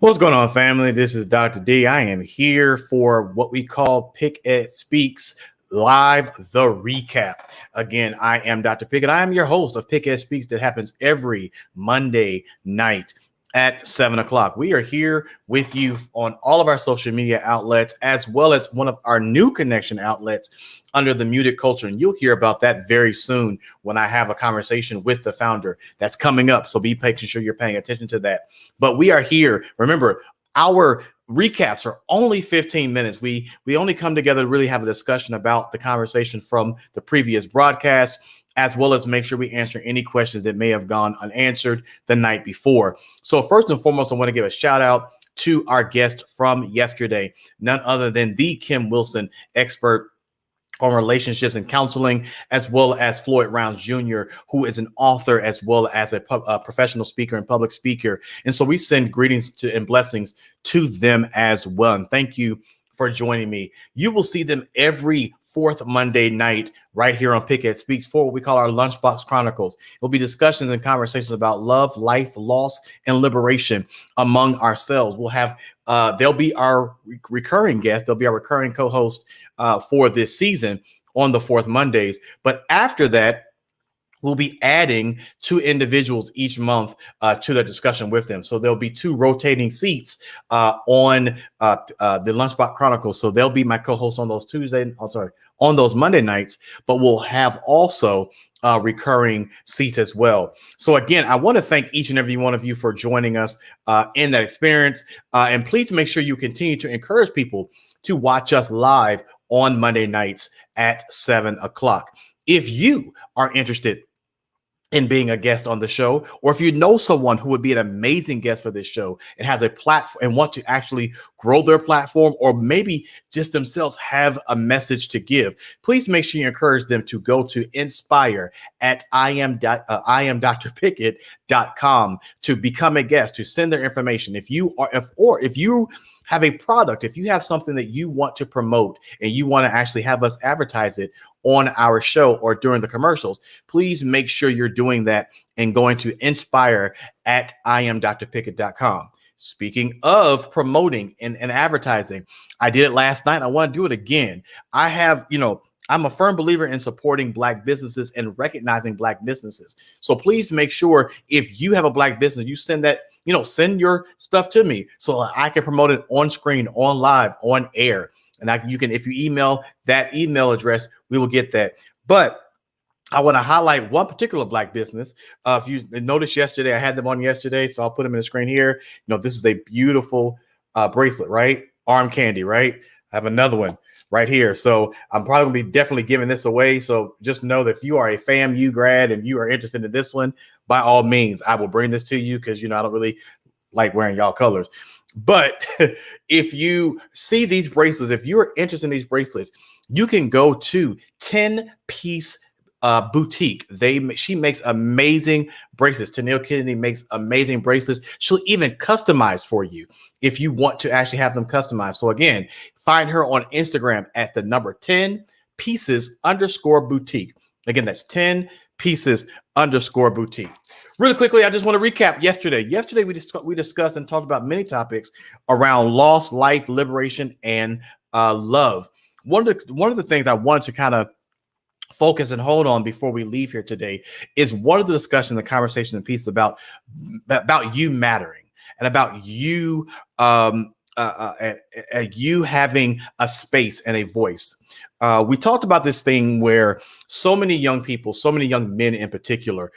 What's going on, family? This is Dr. D. I am here for what we call PickEd Speaks Live, the recap. Again, I am Dr. Pickett. I am your host of PickEd Speaks that happens every Monday night at 7 o'clock. We are here with you on all of our social media outlets, as well as one of our new connection outlets under the Muted Culture. And you'll hear about that very soon when I have a conversation with the founder that's coming up. So be making sure you're paying attention to that. But we are here. Remember, our recaps are only 15 minutes. We only come together to really have a discussion about the conversation from the previous broadcast, as well as make sure we answer any questions that may have gone unanswered the night before. So first and foremost, I want to give a shout out to our guest from yesterday, none other than the Kim Wilson, expert on relationships and counseling, as well as Floyd Rounds Jr., who is an author as well as a professional speaker and public speaker. And so we send greetings and blessings to them as well. And thank you for joining me. You will see them every fourth Monday night right here on PickEd Speaks for what we call our Lunchbox Chronicles. It'll be discussions and conversations about love, life, loss, and liberation among ourselves. We'll have they'll be our recurring guest. They'll be our recurring co-host for this season on the fourth Mondays. But after that, we'll be adding two individuals each month to the discussion with them. So there'll be two rotating seats on the Lunchbox Chronicles. So they'll be my co-hosts on those on those Monday nights, but we'll have also recurring seats as well. So again, I want to thank each and every one of you for joining us in that experience. And please make sure you continue to encourage people to watch us live on Monday nights at 7 o'clock. If you are interested in being a guest on the show, or if you know someone who would be an amazing guest for this show and has a platform and want to actually grow their platform, or maybe just themselves have a message to give, please make sure you encourage them to go to inspire at iamdrpickett.com to become a guest, to send their information. If you have a product, if you have something that you want to promote and you want to actually have us advertise it on our show or during the commercials, please make sure you're doing that and going to inspire at iamdrpickett.com. Speaking of promoting and advertising, I did it last night. I want to do it again. I'm a firm believer in supporting Black businesses and recognizing Black businesses. So please make sure if you have a Black business, you send your stuff to me so I can promote it on screen, on live, on air. And if you email that email address, we will get that. But I want to highlight one particular Black business. If you noticed yesterday, I had them on yesterday, so I'll put them in the screen here. This is a beautiful bracelet, right? Arm candy, right? I have another one right here. So I'm probably going to be definitely giving this away. So just know that if you are a FAMU grad and you are interested in this one, by all means, I will bring this to you because, I don't really like wearing y'all colors. But if you see these bracelets, if you're interested in these bracelets, you can go to 10-Piece Boutique. She makes amazing bracelets. Tennille Kennedy makes amazing bracelets. She'll even customize for you if you want to actually have them customized. So again, find her on Instagram at the number 10pieces_boutique. Again, that's 10pieces_boutique. Really quickly, I just want to recap yesterday. Yesterday, we discussed and talked about many topics around loss, life, liberation, and love. One of the things I wanted to kind of focus and hold on before we leave here today is one of the discussion, the conversation, and pieces about you mattering and about you you having a space and a voice. We talked about this thing where so many young people, so many young men in particular,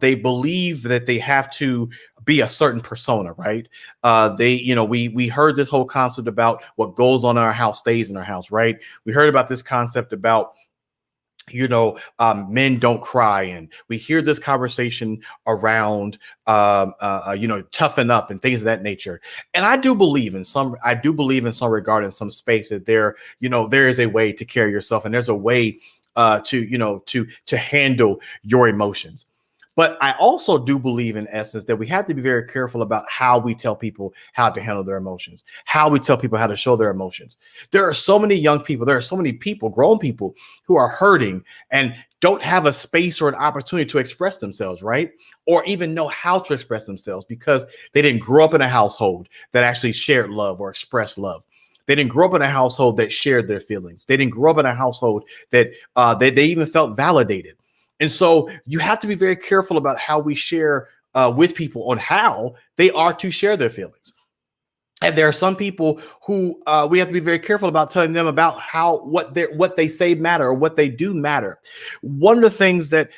they believe that they have to be a certain persona, right? We heard this whole concept about what goes on in our house stays in our house, right? We heard about this concept about men don't cry, and we hear this conversation around toughen up and things of that nature. And I do believe in some regard, in some space, that there is a way to carry yourself, and there's a way to handle your emotions. But I also do believe, in essence, that we have to be very careful about how we tell people how to handle their emotions, how we tell people how to show their emotions. There are so many young people, there are so many people, grown people, who are hurting and don't have a space or an opportunity to express themselves, right? Or even know how to express themselves because they didn't grow up in a household that actually shared love or expressed love. They didn't grow up in a household that shared their feelings. They didn't grow up in a household that they even felt validated. And so you have to be very careful about how we share with people on how they are to share their feelings. And there are some people who we have to be very careful about telling them about how what they say matter or what they do matter. One of the things that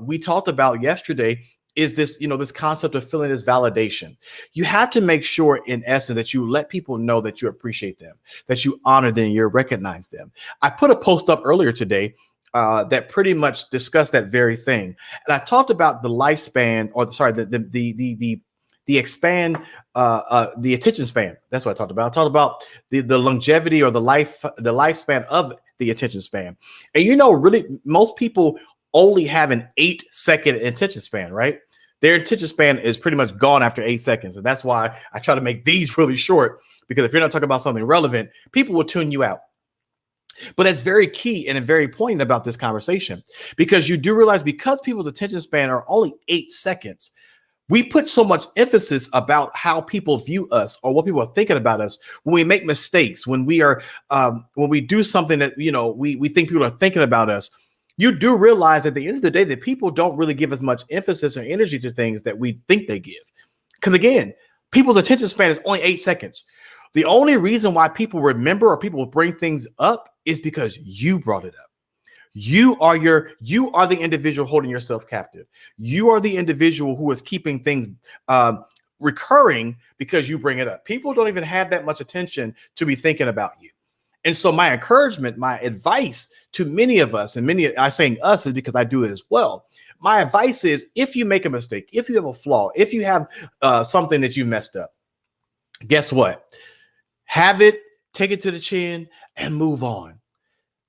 we talked about yesterday is this, this concept of feeling this validation. You have to make sure, in essence, that you let people know that you appreciate them, that you honor them, you recognize them. I put a post up earlier today that pretty much discussed that very thing, and I talked about the lifespan, or the expand the attention span. That's what I talked about. I talked about the longevity or the lifespan of the attention span. And really, most people only have an 8-second attention span, right? Their attention span is pretty much gone after 8 seconds. And that's why I try to make these really short, because if you're not talking about something relevant, people will tune you out. But that's very key and very poignant about this conversation, because you do realize, because people's attention span are only 8 seconds, we put so much emphasis about how people view us or what people are thinking about us when we make mistakes, when we are when we do something that we think people are thinking about us. You do realize at the end of the day that people don't really give as much emphasis or energy to things that we think they give. Because again, people's attention span is only 8 seconds. The only reason why people remember or people bring things up is because you brought it up. You are the individual holding yourself captive. You are the individual who is keeping things recurring because you bring it up. People don't even have that much attention to be thinking about you. And so my encouragement, my advice to many of us, and many, I saying us is because I do it as well. My advice is, if you make a mistake, if you have a flaw, if you have something that you messed up, guess what? Have it, take it to the chin, and move on.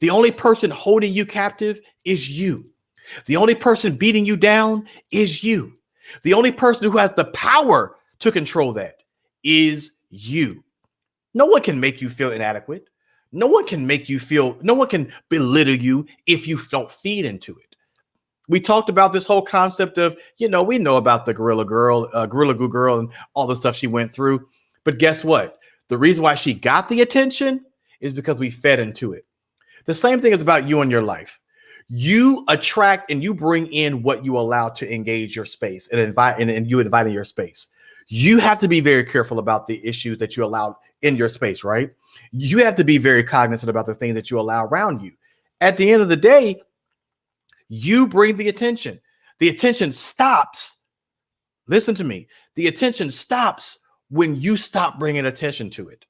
The only person holding you captive is you. The only person beating you down is you. The only person who has the power to control that is you. No one can make you feel inadequate. No one can belittle you if you don't feed into it. We talked about this whole concept of, we know about the Gorilla Glue girl and all the stuff she went through. But guess what? The reason why she got the attention is because we fed into it. The same thing is about you and your life. You attract and you bring in what you allow to engage your space and invite in your space. You have to be very careful about the issues that you allow in your space, right? You have to be very cognizant about the things that you allow around you. At the end of the day, you bring the attention. The attention stops. Listen to me. The attention stops when you stop bringing attention to it.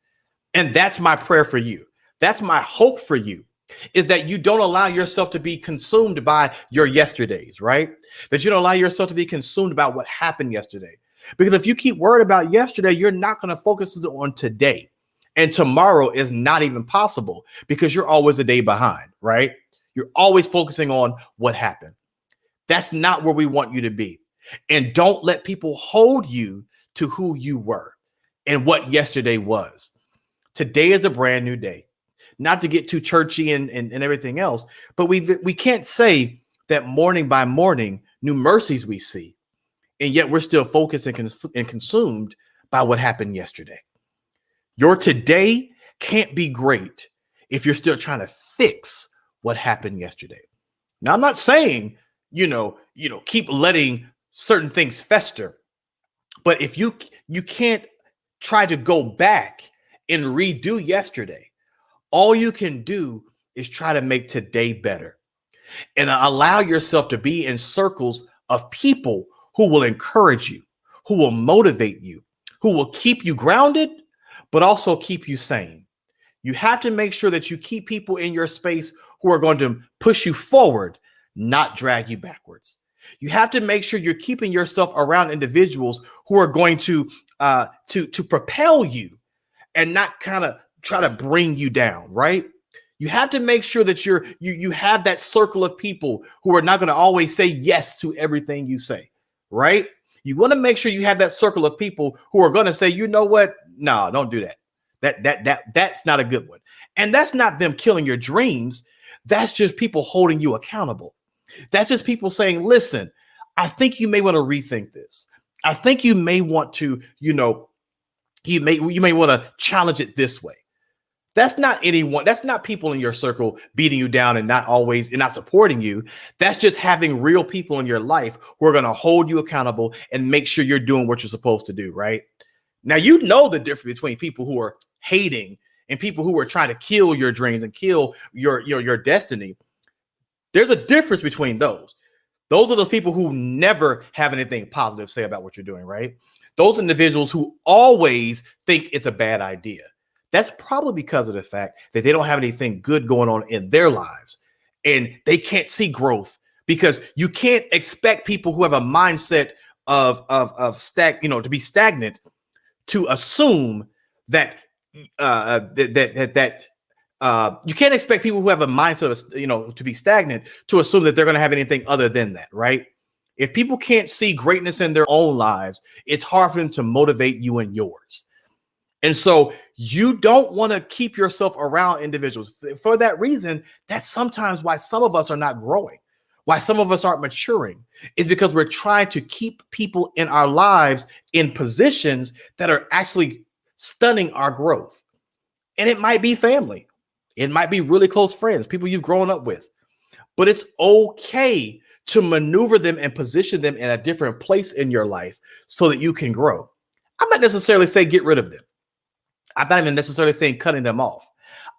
And that's my prayer for you. That's my hope for you, is that you don't allow yourself to be consumed by your yesterdays, right? That you don't allow yourself to be consumed about what happened yesterday. Because if you keep worried about yesterday, you're not going to focus on today. And tomorrow is not even possible because you're always a day behind, right? You're always focusing on what happened. That's not where we want you to be. And don't let people hold you to who you were and what yesterday was. Today is a brand new day. Not to get too churchy and everything else, but we can't say that morning by morning, new mercies we see, and yet we're still focused and consumed by what happened yesterday. Your today can't be great if you're still trying to fix what happened yesterday. Now, I'm not saying, keep letting certain things fester, but if you can't try to go back and redo yesterday, all you can do is try to make today better and allow yourself to be in circles of people who will encourage you, who will motivate you, who will keep you grounded, but also keep you sane. You have to make sure that you keep people in your space who are going to push you forward, not drag you backwards. You have to make sure you're keeping yourself around individuals who are going to propel you and not kind of try to bring you down, right? You have to make sure that you have that circle of people who are not going to always say yes to everything you say. right? You want to make sure you have that circle of people who are going to say, you know what? No, don't do that. That's not a good one. And that's not them killing your dreams. That's just people holding you accountable. That's just people saying, listen, I think you may want to rethink this. I think you may want to, you may want to challenge it this way. That's not anyone. That's not people in your circle beating you down and not supporting you. That's just having real people in your life who are going to hold you accountable and make sure you're doing what you're supposed to do. Right now, you know the difference between people who are hating and people who are trying to kill your dreams and kill your destiny. There's a difference between those. Those are those people who never have anything positive to say about what you're doing. Right? Those individuals who always think it's a bad idea. That's probably because of the fact that they don't have anything good going on in their lives and they can't see growth, because you can't expect people who have a mindset to be stagnant to assume that you can't expect people who have a mindset of, to be stagnant to assume that they're going to have anything other than that. Right. If people can't see greatness in their own lives, it's hard for them to motivate you in yours. And so you don't want to keep yourself around individuals. For that reason, that's sometimes why some of us are not growing, why some of us aren't maturing, is because we're trying to keep people in our lives in positions that are actually stunning our growth. And it might be family. It might be really close friends, people you've grown up with. But it's okay to maneuver them and position them in a different place in your life so that you can grow. I'm not necessarily saying get rid of them. I'm not even necessarily saying cutting them off.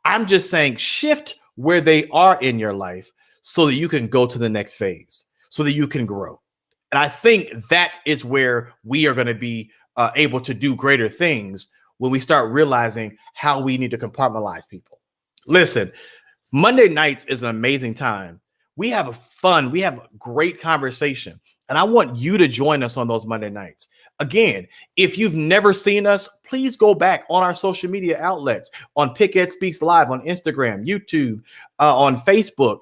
I'm just saying shift where they are in your life so that you can go to the next phase, so that you can grow. And I think that is where we are going to be able to do greater things when we start realizing how we need to compartmentalize people. Listen, Monday nights is an amazing time. We have fun. We have great conversation. And I want you to join us on those Monday nights. Again, if you've never seen us, please go back on our social media outlets, on PickEd Speaks Live, on Instagram, YouTube, on Facebook.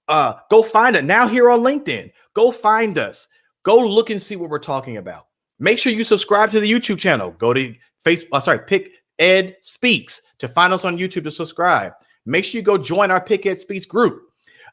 Go find it now here on LinkedIn. Go find us. Go look and see what we're talking about. Make sure you subscribe to the YouTube channel. Go to PickEd Speaks to find us on YouTube to subscribe. Make sure you go join our PickEd Speaks group.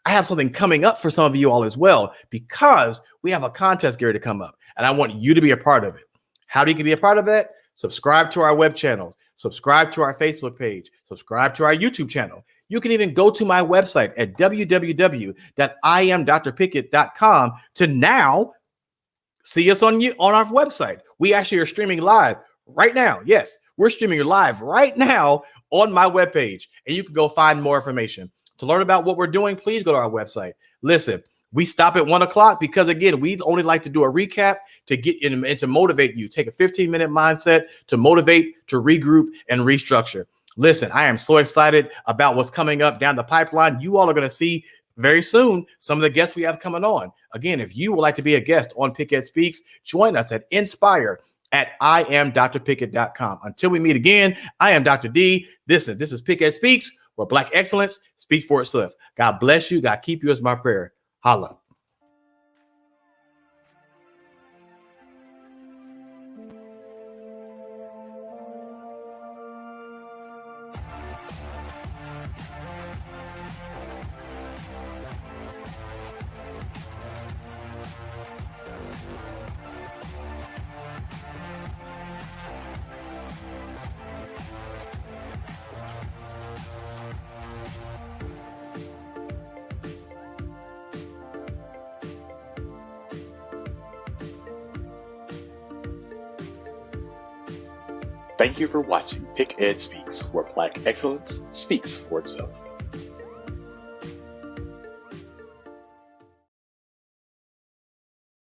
I have something coming up for some of you all as well, because we have a contest gear to come up, and I want you to be a part of it. How do you be a part of that? Subscribe to our web channels, subscribe to our Facebook page, subscribe to our YouTube channel. You can even go to my website at www.iamdrpickett.com to now see us on our website. We actually are streaming live right now. Yes, we're streaming live right now on my webpage, and you can go find more information. To learn about what we're doing, please go to our website. Listen, we stop at 1 o'clock because, again, we only like to do a recap to get in and to motivate you. Take a 15-minute mindset to motivate, to regroup, and restructure. Listen, I am so excited about what's coming up down the pipeline. You all are going to see very soon some of the guests we have coming on. Again, if you would like to be a guest on PickEd Speaks, join us at inspire@iamdrpickett.com. Until we meet again, I am Dr. D. This is PickEd Speaks, where Black excellence speaks for itself. God bless you. God keep you is my prayer. Holla. Thank you for watching PickEd Speaks, where Black excellence speaks for itself.